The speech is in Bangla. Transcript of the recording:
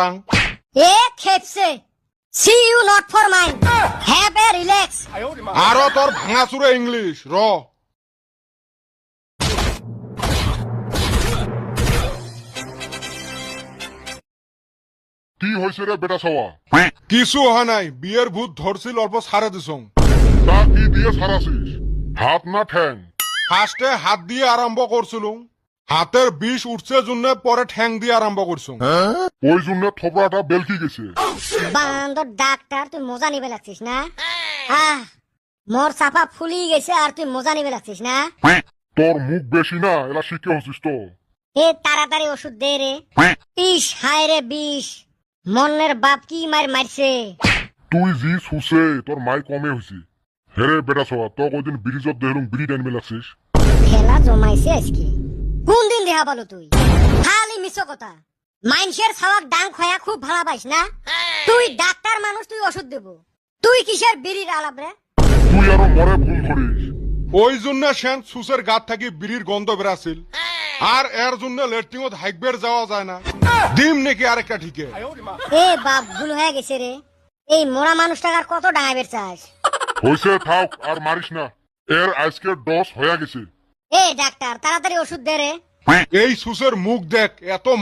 রাং এ খেপছে see you not for mind have a relax আরো তোর ভাঙাচুরে ইংলিশ র কি হয়েছে রে বেটা সওয়া? কিছু হয় নাই, বিয়ের ভূত ধরছিল অল্প ছাড়ে দিছং। তা কি দিয়ে সারাছিস? হাত না ঠ্যাং? ফার্স্টে হাত দিয়ে আরম্ভ করছিলুম, হাতের বিষ উঠছে জন্য পরে ঠ্যাং দিয়ে আরম্ভ করছুম। ওই জন্য থোবড়াটা বেলকি গেছে। বান্দর ডাক্তার তুই মজা নিবে লাগছিস না? মোর চাপা ফুলি গেছে আর তুই মজা নিবে লাগছিস না? তোর মুখ বেশি না, এলা শিখে হচ্ছিস তো। এ তাড়াতাড়ি ওষুধ দে রে। ইস হায় রে বিষ, মনের বাপ কি মার মারছে। তুই জি শুছে তোর মাই কমে হয়েছে। হেরে বেটা সওয়া, তো ওইদিন ব্রিজত দেখলুম বিড়ি টাইমে লাগছিস। খেলা জমাইছে আজকে। কোন দিন দেখা পালো তুই? খালি মিছো কথা। মাইনসের ছাওয়াক ডাং খয়া খুব ভালো পাইস না? তুই ডাক্তার মানুষ, তুই ওষুধ দেব। তুই কিসের বিড়ির আলাপ রে? তুই আরো মরে ভুল করিস। ওই জন্য সেন সুসের গাত থাকি বিড়ির গন্ধ বেরাছিল, আর এর জন্য লেট্রিনত হাইকবের যাওয়া যায় না। ডিম নাকি আরেকটা ঠিকে। এ বাপ ভুল হয়ে গেছে রে। এই মোরা মানুষটার কত ডাঙাবের চাস? হয়েছে থাক আর মারিস না, এর আজকের ডস হয়ে গেছে। এ ডাক্তার তাড়াতাড়ি ওষুধ দে রে। এই সুসের মুখ দেখ, এত